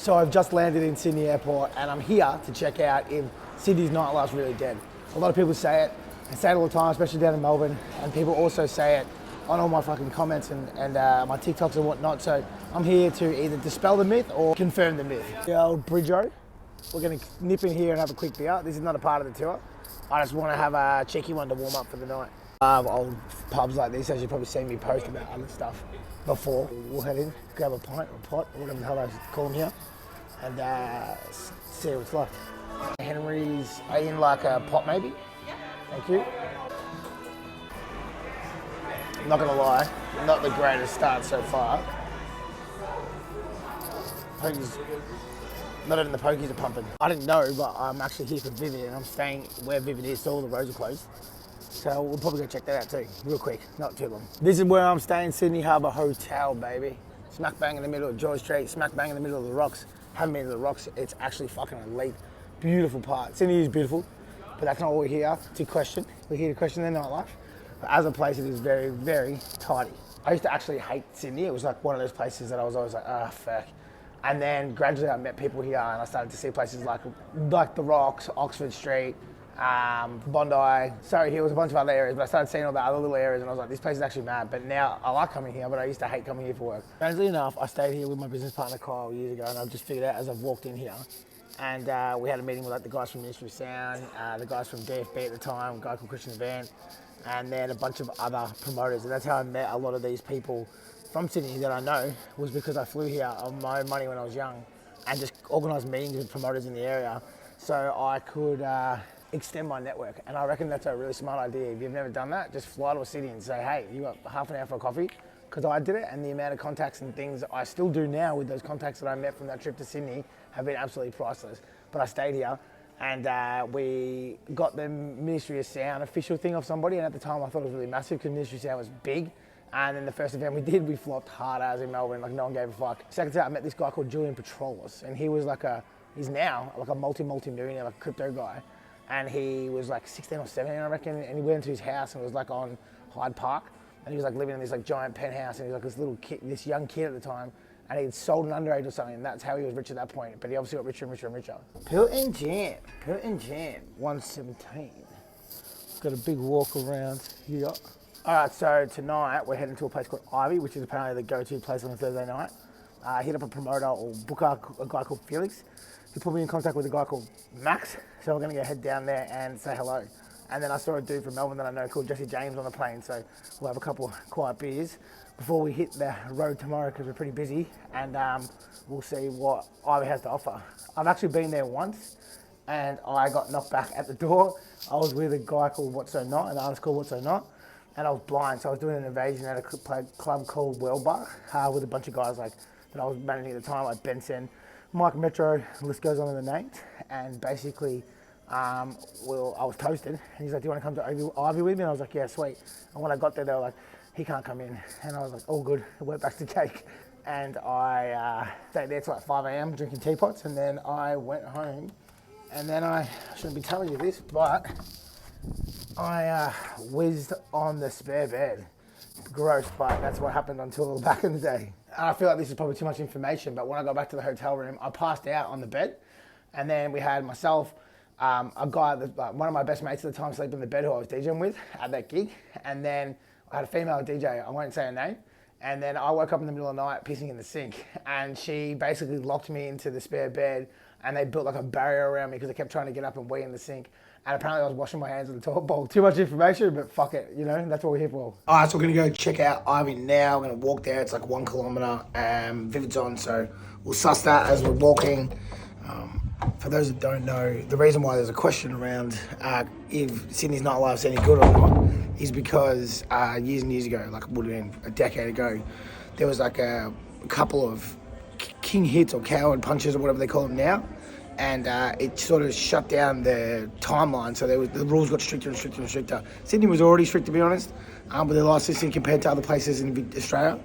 So I've just landed in Sydney Airport and I'm here to check out if Sydney's nightlife's really dead. A lot of people say it. I say it all the time, especially down in Melbourne, and people also say it on all my fucking comments and my TikToks and whatnot. So I'm here to either dispel the myth or confirm the myth. The old Bridgeo. We're gonna nip in here and have a quick beer. This is not a part of the tour. I just want to have a cheeky one to warm up for the night. Old pubs like this, as you've probably seen me post about other stuff before. We'll head in, grab a pint or pot, or whatever the hell I call them here, and see what it's like. Henry's, are you in like a pot maybe? Yeah. Thank you. I'm not gonna lie, not the greatest start so far. Pokies, not even the pokies are pumping. I didn't know, but I'm actually here for Vivid and I'm staying where Vivid is, so all the roads are closed. So we'll probably go check that out too, real quick, not too long. This is where I'm staying, Sydney Harbour Hotel, baby. Smack bang in the middle of George Street, smack bang in the middle of the rocks. Haven't been to the rocks, it's actually fucking elite. Beautiful part. Sydney is beautiful, but that's not what we're here to question. We're here to question their nightlife. But as a place, it is very, very tidy. I used to actually hate Sydney. It was like one of those places that I was always like, ah, fuck. And then gradually I met people here and I started to see places like the Rocks, Oxford Street, Bondi, Surrey Hills, a bunch of other areas, but I started seeing all the other little areas and I was like, this place is actually mad. But now I like coming here, but I used to hate coming here for work. Strangely enough, I stayed here with my business partner Kyle years ago, and I've just figured out as I've walked in here, and we had a meeting with like the guys from Ministry of Sound, the guys from DFB at the time, a guy called Christian Van, and then a bunch of other promoters. And that's how I met a lot of these people from Sydney that I know, was because I flew here on my own money when I was young and just organised meetings with promoters in the area so I could extend my network. And I reckon that's a really smart idea. If you've never done that, just fly to a city and say, hey, you got half an hour for a coffee? Because I did it, and the amount of contacts and things I still do now with those contacts that I met from that trip to Sydney have been absolutely priceless. But I stayed here and we got the Ministry of Sound official thing off somebody, and at the time I thought it was really massive because Ministry of Sound was big. And then the first event we did, we flopped hard as in Melbourne, like no one gave a fuck. Second time I met this guy called Julian Petrolis, and he was like he's now like a multi-millionaire, like a crypto guy. And he was like 16 or 17, I reckon, and he went into his house and it was like on Hyde Park. And he was like living in this like giant penthouse, and he was like this little kid, this young kid at the time, and he'd sold an underage or something, and that's how he was rich at that point. But he obviously got richer and richer and richer. Pilton Jam, 117. Got a big walk around here. All right, so tonight we're heading to a place called Ivy, which is apparently the go-to place on a Thursday night. Hit up a promoter or booker, a guy called Felix. He put me in contact with a guy called Max, so we're gonna go head down there and say hello. And then I saw a dude from Melbourne that I know called Jesse James on the plane, so we'll have a couple of quiet beers before we hit the road tomorrow because we're pretty busy, and we'll see what Ivy has to offer. I've actually been there once, and I got knocked back at the door. I was with a guy called What's So Not, an artist called What's So Not, and I was blind, so I was doing an invasion at a club called World Bar with a bunch of guys like that I was managing at the time, like Benson, Mike Metro, the list goes on in the names, and basically I was toasted, and he's like, do you want to come to Ivy with me? And I was like, yeah, sweet. And when I got there, they were like, he can't come in. And I was like, all good. I went back to cake. And I stayed there till like 5 a.m. drinking teapots, and then I went home. And then I shouldn't be telling you this, but I whizzed on the spare bed. Gross, but that's what happened until back in the day. And I feel like this is probably too much information, but when I got back to the hotel room, I passed out on the bed. And then we had myself, a guy, one of my best mates at the time, sleeping in the bed who I was DJing with at that gig. And then I had a female DJ, I won't say her name. And then I woke up in the middle of the night pissing in the sink. And she basically locked me into the spare bed, and they built like a barrier around me because I kept trying to get up and wee in the sink. And apparently I was washing my hands in the toilet bowl. Too much information, but fuck it, you know, that's what we're here for. All right, so we're gonna go check out Ivy now. We're gonna walk there, it's like 1 kilometre, Vivid's on, so we'll suss that as we're walking. For those that don't know, the reason why there's a question around if Sydney's nightlife's any good or not is because years and years ago, like it would have been a decade ago, there was like a couple of king hits or coward punches or whatever they call them now, and it sort of shut down the timeline, so the rules got stricter and stricter and stricter. Sydney was already strict, to be honest, with their licensing compared to other places in Australia,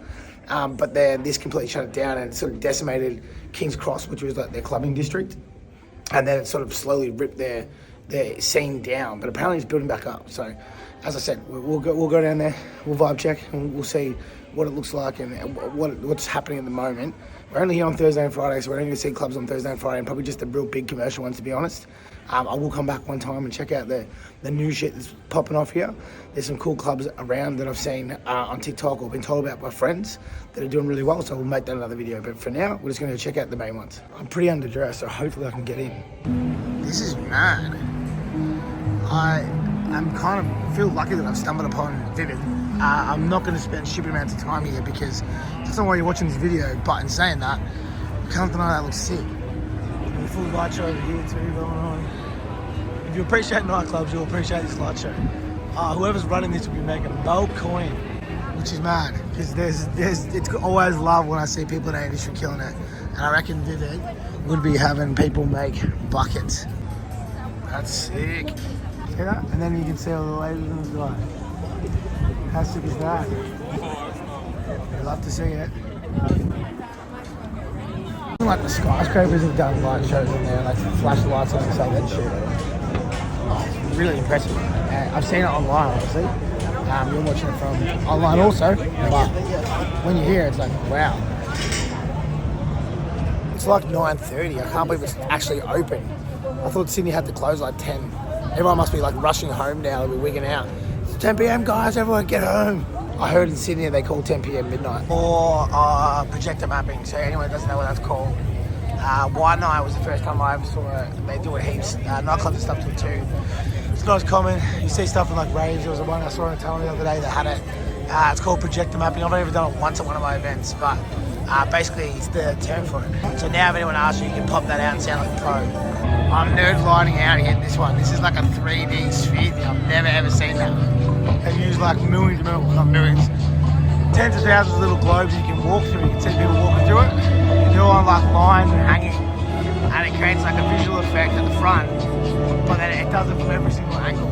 but then this completely shut it down and sort of decimated King's Cross, which was like their clubbing district. And then it sort of slowly ripped their scene down, but apparently it's building back up. So, as I said, we'll go down there, we'll vibe check, and we'll see what it looks like and what's happening at the moment. We're only here on Thursday and Friday, so we're only going to see clubs on Thursday and Friday, and probably just the real big commercial ones, to be honest. I will come back one time and check out the new shit that's popping off here. There's some cool clubs around that I've seen on TikTok or been told about by friends that are doing really well, so we'll make that another video. But for now, we're just going to check out the main ones. I'm pretty underdressed, so hopefully I can get in. This is mad. I'm kind of feel lucky that I've stumbled upon Vivid. I'm not going to spend stupid amounts of time here because that's not why you're watching this video. But in saying that, I can't deny that looks sick. The full light show over here too going on. If you appreciate nightclubs, you'll appreciate this light show. Whoever's running this will be making no coin, which is mad because it's always love when I see people in the industry killing it, and I reckon Vivid would be having people make buckets. That's sick. See that? And then you can see all the ladies in the sky. How sick is that? I'd love to see it. Like the skyscrapers have done light shows in there, like flash lights on inside that shit. Oh, it's really impressive. I've seen it online, obviously. You're watching it from online also, but when you hear it, it's like, wow. It's like 9:30. I can't believe it's actually open. I thought Sydney had to close like 10. Everyone must be like rushing home now. They'll be wigging out. It's 10 p.m. guys, everyone get home. I heard in Sydney they call 10 p.m. midnight. Or projector mapping, so anyone that doesn't know what that's called. White night was the first time I ever saw it. They do it heaps. Nightclubs and stuff till 2. It's not as common. You see stuff in like raves. There was one I saw on the tunnel the other day that had it. It's called projector mapping. I've only ever done it once at one of my events, but basically it's the term for it. So now if anyone asks you, you can pop that out and sound like a pro. I'm nerd lighting out here in this one. This is like a 3D sphere thing. I've never ever seen that. They use like millions, not millions, tens of thousands of little globes you can walk through. You can see people walking through it. They're all on like lines and hanging. And it creates like a visual effect at the front, but then it does it from every single angle.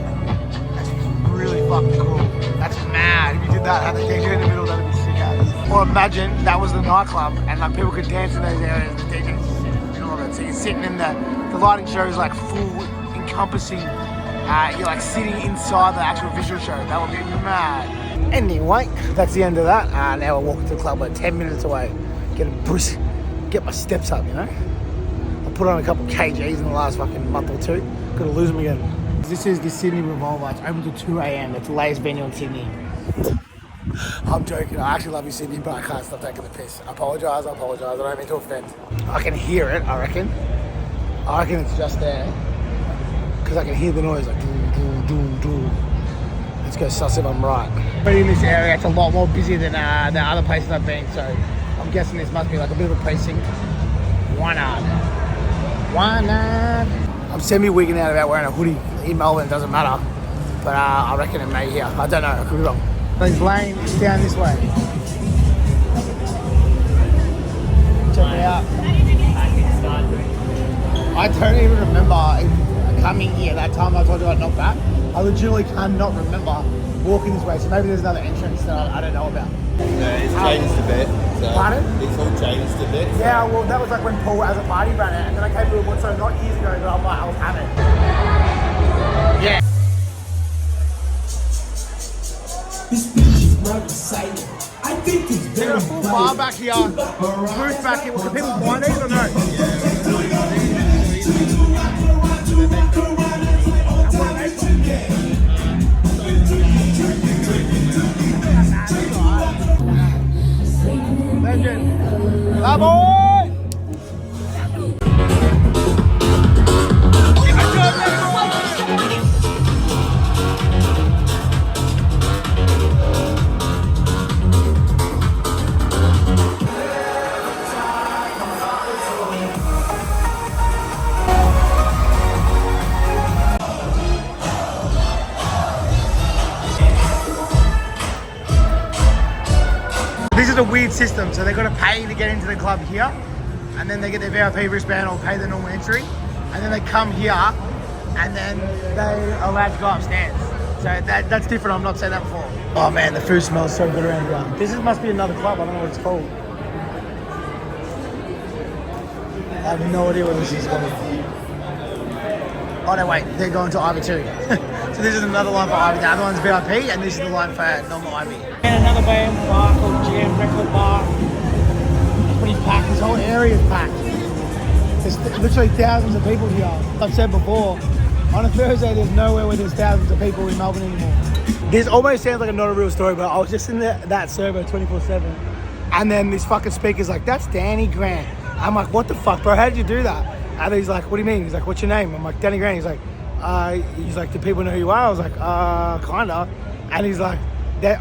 That's really fucking cool. That's mad. If you did that, have the DJ in the middle, that'd be sick as. Or imagine that was the nightclub and like people could dance in those areas. The DJ's just in the middle of it. So you're sitting in the lighting show is like full encompassing. You're like sitting inside the actual visual show. That would be mad. Anyway, that's the end of that. Now we're walking to the club. We're 10 minutes away. Get my steps up, you know. I put on a couple kgs in the last fucking month or two. Gotta lose them again. This is the Sydney Revolver. It's open till 2 a.m. It's the latest venue in Sydney. I'm joking. I actually love you, Sydney, but I can't stop taking the piss. I apologise. I don't mean to offend. I can hear it, I reckon. It's just there. Because I can hear the noise like do. Let's go suss if I'm right. But in this area, it's a lot more busy than the other places I've been, so I'm guessing this must be like a bit of a precinct. Why not? I'm semi-wigging out about wearing a hoodie in Melbourne, it doesn't matter. But I reckon it may here. I don't know, I could be wrong. This lane is down this way. Check it out. I don't even remember coming here that time I told you I'd knock back. I legitimately cannot remember walking this way, so maybe there's another entrance that I don't know about. No, it's changed a bit. So pardon? It's all changed a bit. So. Yeah, well, that was like when Paul as a party ran it, and then I came to it once, so not years ago, but I'm like, I'll have it. Yeah. This speech is not exciting. I think it's very a full bar back here, booth back here. Well, can people buy these or no? Legend. La boy! This is a weird system, so they've got to pay to get into the club here, and then they get their VIP wristband or pay the normal entry, and then they come here, and then they're allowed to go upstairs. So that's different, I've not seen that before. Oh man, the food smells so good around here. This must be another club, I don't know what it's called. I have no idea what this is called. Oh no, wait, they're going to Ivy too. So this is another line for Ivy. The other one's VIP, and this is the line for normal Ivy. And another band bar called GM Record Bar. It's Everybody's packed. This whole area is packed. There's literally thousands of people here. I've said before, on a Thursday, there's nowhere where there's thousands of people in Melbourne anymore. This almost sounds like not a real story, but I was just in that server 24/7, and then this fucking speaker's like, "That's Danny Grant." I'm like, "What the fuck, bro? How did you do that?" And he's like, "What do you mean?" He's like, "What's your name?" I'm like, "Danny Grant." He's like, "Do people know who you are?" I was like, "Kinda." And he's like,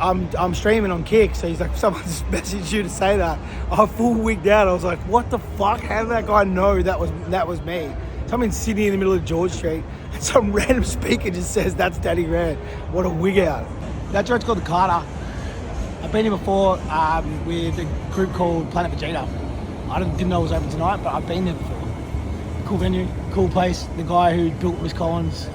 I'm streaming on Kick, so he's like, "Someone's messaged you to say that." I full wigged out. I was like, "What the fuck? How did that guy know that was me?" So I'm in Sydney in the middle of George Street, and some random speaker just says, "That's Danny Grant." What a wig out. That joint's called the Carter. I've been here before with a group called Planet Vegeta. I didn't know it was open tonight, but I've been there before. Cool venue, cool place. The guy who built Miss Collins,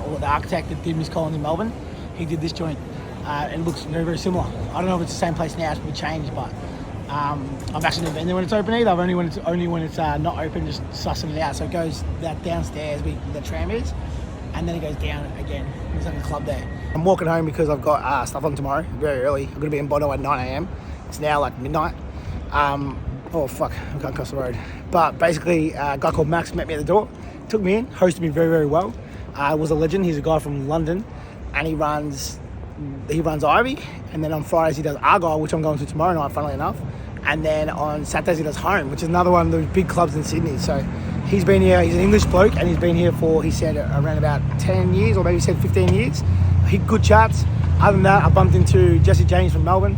or the architect that did Miss Collins in Melbourne, he did this joint. It looks very, very similar. I don't know if it's the same place now, it's been changed, but I've actually never been there when it's open either. I've only when it's not open, just sussing it out. So it goes that downstairs where the tram is, and then it goes down again. There's like a club there. I'm walking home because I've got stuff on tomorrow, very early. I'm going to be in Bono at 9 a.m. It's now like midnight. Oh fuck, I can't cross the road. But basically, a guy called Max met me at the door, took me in, hosted me very, very well. Was a legend. He's a guy from London, and he runs Ivy, and then on Fridays he does Argyle, which I'm going to tomorrow night, funnily enough. And then on Saturdays he does Home, which is another one of those big clubs in Sydney. So he's been here, he's an English bloke, and he's been here for, he said, around about 10 years, or maybe he said 15 years. He good chats. Other than that, I bumped into Jesse James from Melbourne.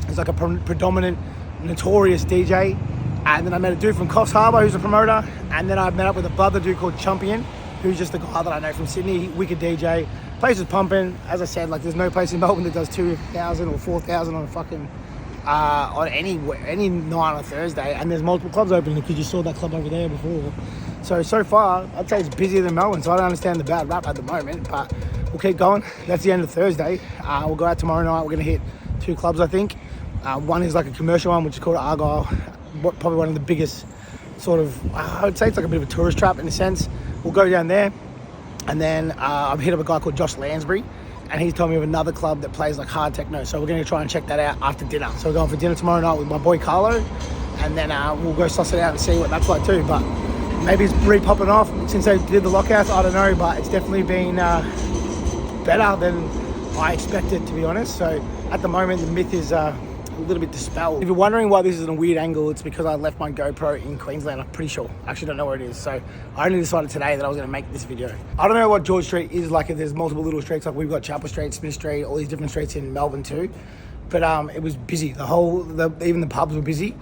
He's like a predominant, notorious DJ. And then I met a dude from Coffs Harbour who's a promoter. And then I met up with a brother dude called Champion, who's just a guy that I know from Sydney, wicked DJ. Place is pumping. As I said, like, there's no place in Melbourne that does 2,000 or 4,000 on a fucking on any night on a Thursday. And there's multiple clubs open because you saw that club over there before. So far, I'd say it's busier than Melbourne. So I don't understand the bad rap at the moment, but we'll keep going. That's the end of Thursday. We'll go out tomorrow night. We're gonna hit 2 clubs, I think. One is like a commercial one, which is called Argyle. Probably one of the biggest sort of, I would say it's like a bit of a tourist trap in a sense. We'll go down there. And then I've hit up a guy called Josh Lansbury, and he's told me of another club that plays like hard techno. So we're going to try and check that out after dinner. So we're going for dinner tomorrow night with my boy Carlo, and then we'll go suss it out and see what that's like too. But maybe it's re-popping off since they did the lockouts. I don't know, but it's definitely been better than I expected, to be honest. So at the moment, the myth is a little bit dispelled. If you're wondering why this is in a weird angle, it's because I left my GoPro in Queensland, I'm pretty sure. I actually don't know where it is. So I only decided today that I was going to make this video. I don't know what George Street is like. There's multiple little streets, like we've got Chapel Street, Smith Street, all these different streets in Melbourne too. But it was busy. Even the pubs were busy.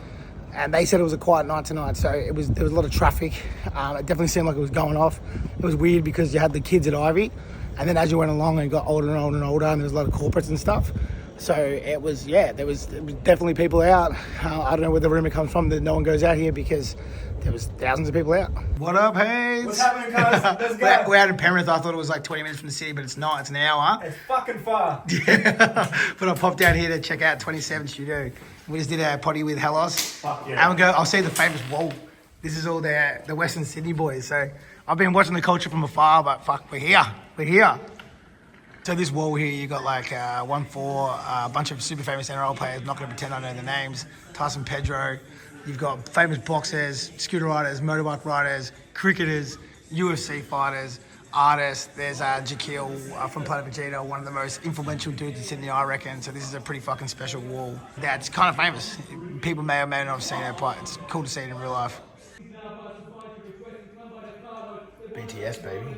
And they said it was a quiet night tonight, so there was a lot of traffic. It definitely seemed like it was going off. It was weird because you had the kids at Ivy, and then as you went along and got older and older and older, and there was a lot of corporates and stuff. So it was definitely people out. I don't know where the rumour comes from that no one goes out here, because there was thousands of people out. What up, Hayes? What's happening, guys? Let's go. We're out in Penrith. I thought it was like 20 minutes from the city, but it's not. It's an hour. It's fucking far. Yeah. But I popped down here to check out 27 Studio. We just did a potty with Hellos. Fuck yeah. And I'll see the famous wall. This is all the Western Sydney boys. So I've been watching the culture from afar, but fuck, we're here. We're here. So this wall here, you got like 1-4, a bunch of super famous NRL players. Not going to pretend I know the names. Tyson Pedro. You've got famous boxers, scooter riders, motorbike riders, cricketers, UFC fighters, artists. There's Jaquil from Planet Vegeta, one of the most influential dudes in Sydney, I reckon. So this is a pretty fucking special wall. That's kind of famous. People may or may not have seen it, but it's cool to see it in real life. BTS, baby.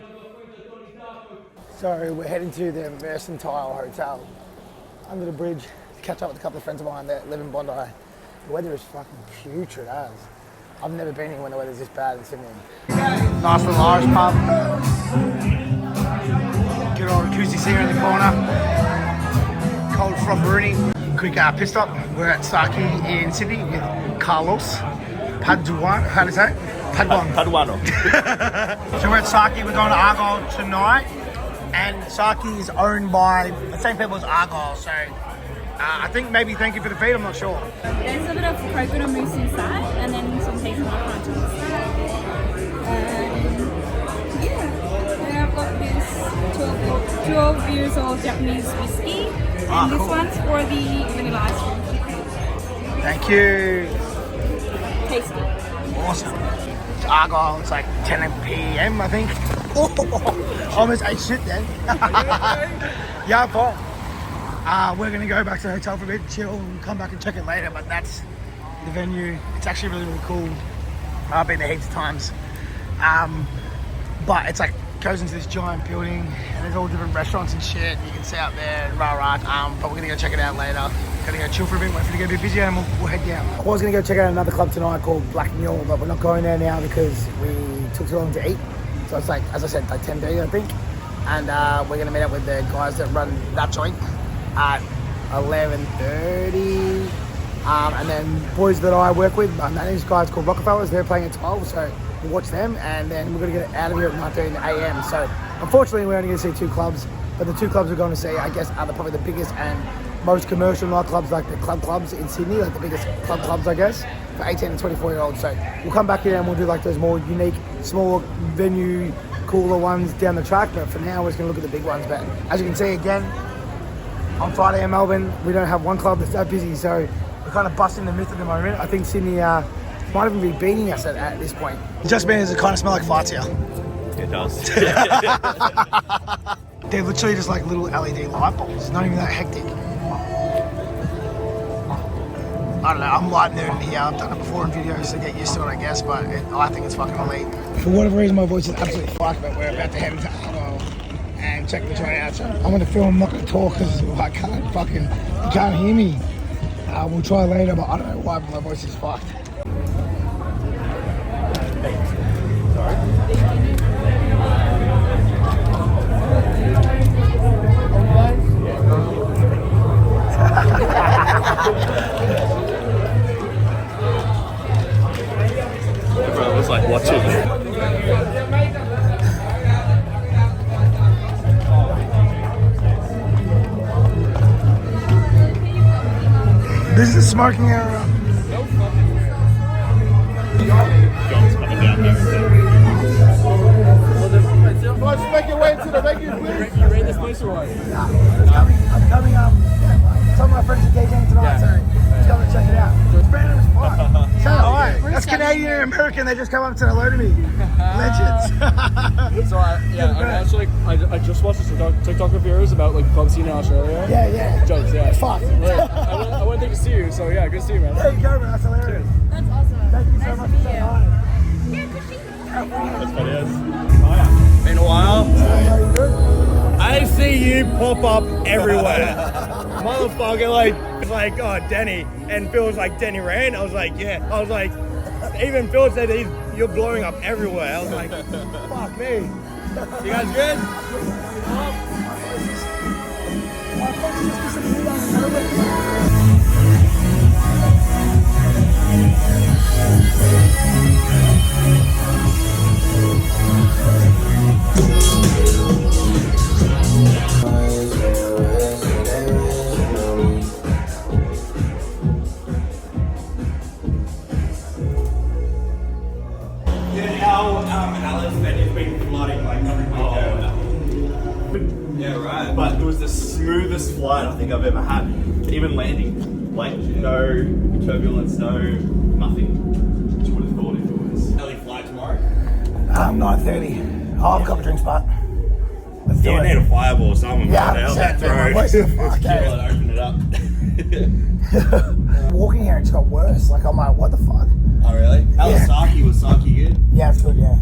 So we're heading to the Mercantile Hotel under the bridge to catch up with a couple of friends of mine that live in Bondi. The weather is fucking putrid as. I've never been here when the weather's this bad in Sydney. Nice little Irish pub. Good old acoustics here in the corner. Cold frotheroonie. Quick pit stop. We're at Saki in Sydney with Carlos Paduano. How do you say it? Paduano. So we're at Saki. We're going to Argyle tonight. And Saki is owned by the same people as Argyle, so I think maybe thank you for the feed, I'm not sure. There's a bit of coconut mousse inside, and then some hazelnut crunch on the side. And I've got this 12 years old Japanese whiskey, and this cool. one's for the vanilla ice cream. Thank you. tasty. Awesome. It's Argyle, it's like 10 p.m. I think. Oh, almost ate shit then. Yeah, I'm fine. We're gonna go back to the hotel for a bit, chill, and come back and check it later, but that's the venue. It's actually really, really cool. I've been there heaps of times. But it's like, goes into this giant building and there's all different restaurants and shit you can see out there and rah. But we're gonna go check it out later. Gonna go chill for a bit, wait for it to get a bit busier, and we'll head down. I was gonna go check out another club tonight called Black Mule, but we're not going there now because we took too long to eat. So it's like, as I said, like 10:30 I think. And we're gonna meet up with the guys that run that joint at 11:30. And then boys that I work with, these guys called Rockefellers, they're playing at 12, so we'll watch them, and then we're going to get out of here at 9:30 a.m. So unfortunately we're only going to see 2 clubs, but the 2 clubs we're going to see, I guess, are probably the biggest and most commercial nightclubs, like the clubs in Sydney, like the biggest clubs I guess, for 18 and 24-year-olds. So we'll come back here and we'll do like those more unique, smaller venue, cooler ones down the track, but for now we're just going to look at the big ones. But as you can see again, on Friday in Melbourne, we don't have one club that's that busy, so we're kind of busting the myth at the moment. I think Sydney might even be beating us at this point. It just means it kind of smells like farts here. It does. They're literally just like little LED light bulbs. It's not even that hectic. I don't know, I'm light nerding here. I've done it before in videos, so get used to it, I guess, but I think it's fucking elite. For whatever reason, my voice is absolutely fucked, but we're about to head into Argyle and check the joint out. So I'm going to film, I'm not going to talk because I can't fucking, you can't hear me. We'll try later, but I don't know why, but my voice is fucked. Everyone was like watching. This is the smoking area. John's coming down here. Let's make your way to the venue, please. You rate this place or what? I'm coming some of my friends are DJing tonight, so let's go and check it out. It's random as fuck. So, alright, that's Canadian and American, they just come up and say hello to me. Legends. So I just watched a TikTok of yours about like club scene in Australia. Yeah. Jokes, yeah. Fuck. I wouldn't think to see you, so yeah, good to see you, man. There you go, man. That's hilarious. That's awesome. Thank you so much for saying hi. Yeah, good to see you. That's what it is. Been a while. How you doing? I see you pop up everywhere. Motherfucker, like, oh, Denny. And Phil was like, Denny Rand? I was like, yeah. I was like, even Phil said you're blowing up everywhere. I was like, fuck me. You guys good? But it was the smoothest flight I think I've ever had. Even landing, like no turbulence, no nothing. Just would have thought if it was early flight tomorrow. 9:30. I'll have a couple drinks, but let's do You it. need a fireball or something. Yeah, Out that man, my voice throat. is fucked. Yeah, open it up. Walking here, it's got worse. Like, I'm like, what the fuck? Oh really? How Yeah. was Saki? Was Saki good? Yeah, it's good, yeah.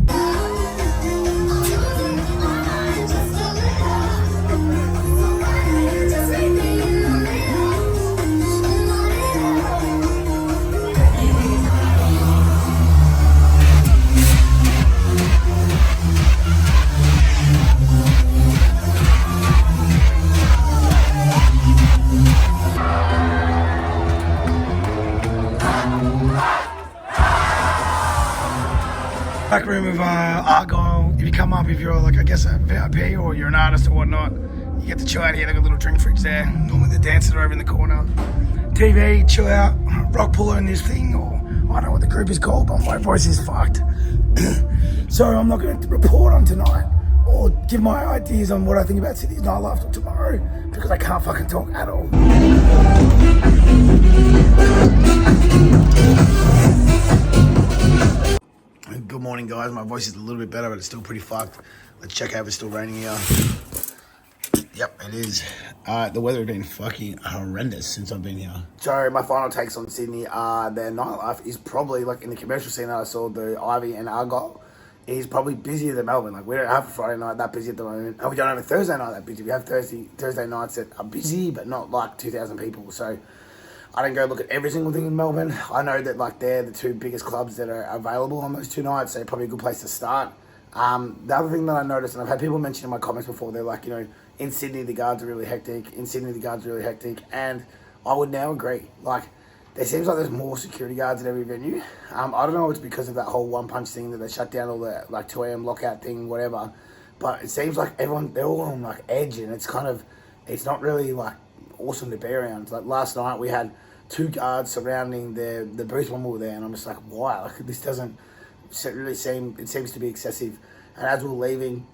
Back room of Argyle. If you come up, if you're like, I guess a VIP or you're an artist or whatnot, you get to chill out here. They've got a little drink fridge there. Normally the dancers are over in the corner. TV, chill out, rock puller in this thing, or I don't know what the group is called, but my voice is fucked. So I'm not going to report on tonight or give my ideas on what I think about Sydney's Nightlife till tomorrow because I can't fucking talk at all. Good morning, guys. My voice is a little bit better, but it's still pretty fucked. Let's check out if it's still raining here. Yep, it is. The weather has been fucking horrendous since I've been here. So my final takes on Sydney, their nightlife is probably, like in the commercial scene that I saw, the IVY and Argyle, is probably busier than Melbourne. Like we don't have a Friday night that busy at the moment, and we don't have a Thursday night that busy. We have Thursday nights that are busy, but not like 2,000 people. So I don't go look at every single thing in Melbourne. I know that like they're the two biggest clubs that are available on those two nights, so probably a good place to start. The other thing that I noticed, and I've had people mention in my comments before, they're like, you know, in Sydney the guards are really hectic. And I would now agree. Like, there seems like there's more security guards at every venue. I don't know if it's because of that whole one punch thing that they shut down all the like 2 a.m. lockout thing, whatever. But it seems like they're all on like edge, and it's not really like awesome to be around. Like last night we had 2 guards surrounding the booth when we were there, and I'm just like, wow, like this doesn't really seem. It seems to be excessive. And as we were leaving,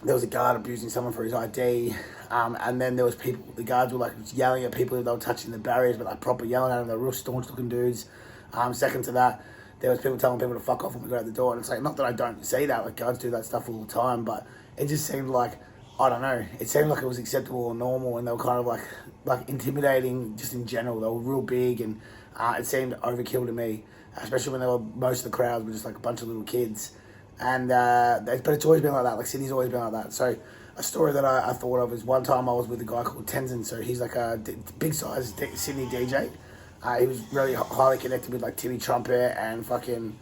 there was a guard abusing someone for his ID, and then there was people. The guards were like yelling at people that they were touching the barriers, but like proper yelling at them. They're real staunch-looking dudes. Second to that, there was people telling people to fuck off when we got out the door. And it's like, not that I don't see that, like guards do that stuff all the time, but it just seemed like, I don't know, it seemed like it was acceptable or normal, and they were kind of like intimidating just in general. They were real big, and it seemed overkill to me, especially when most of the crowds were just like a bunch of little kids. And but it's always been like that. Like Sydney's always been like that. So a story that I thought of is one time I was with a guy called Tenzin. So he's like a big size Sydney DJ. He was really highly connected with like Timmy Trumpet and fucking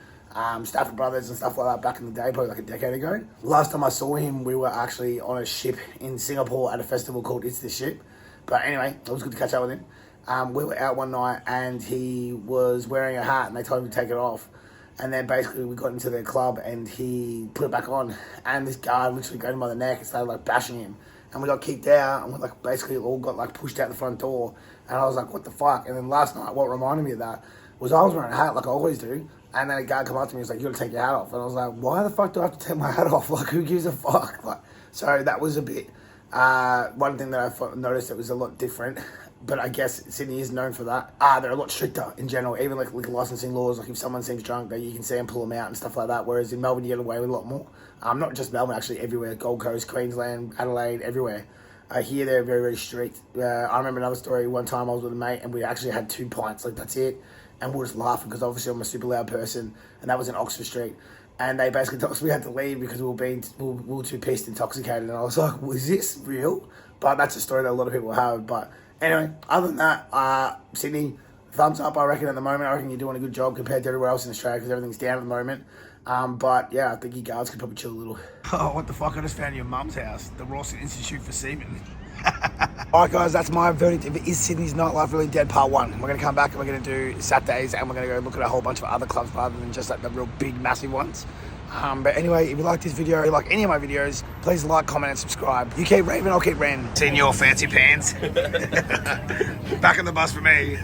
Stafford Brothers and stuff like that back in the day, probably like a decade ago. Last time I saw him, we were actually on a ship in Singapore at a festival called It's the Ship. But anyway, it was good to catch up with him. We were out one night and he was wearing a hat and they told him to take it off. And then basically we got into the club and he put it back on, and this guard literally grabbed him by the neck and started like bashing him, and we got kicked out, and we like basically all got like pushed out the front door. And I was like, what the fuck? And then last night, what reminded me of that was I was wearing a hat like I always do, and then a guy come up to me and was like, you gotta take your hat off. And I was like, why the fuck do I have to take my hat off? Like, who gives a fuck? Like, so that was a bit one thing that I noticed that was a lot different. But I guess Sydney is known for that. They're a lot stricter in general, even like liquor licensing laws. Like if someone seems drunk, you can see them, pull them out and stuff like that. Whereas in Melbourne, you get away with a lot more. Not just Melbourne, actually everywhere. Gold Coast, Queensland, Adelaide, everywhere. Here they're very, very strict. I remember another story. One time I was with a mate and we actually had 2 pints. Like that's it. And we were just laughing because obviously I'm a super loud person. And that was in Oxford Street. And they basically told us we had to leave because we were too pissed, intoxicated. And I was like, was this real? But that's a story that a lot of people have. But anyway, other than that, Sydney, thumbs up, I reckon, at the moment. I reckon you're doing a good job compared to everywhere else in Australia because everything's down at the moment. But yeah, I think you guards could probably chill a little. Oh, what the fuck? I just found your mum's house, the Rawson Institute for Seamen. Alright guys, that's my verdict. If it is Sydney's Nightlife really dead, part 1. We're going to come back and we're going to do Saturdays, and we're going to go look at a whole bunch of other clubs rather than just like the real big, massive ones. But anyway, if you like this video, or you like any of my videos, please like, comment, and subscribe. You keep raving, I'll keep ranting. Seeing your fancy pants. Back on the bus for me.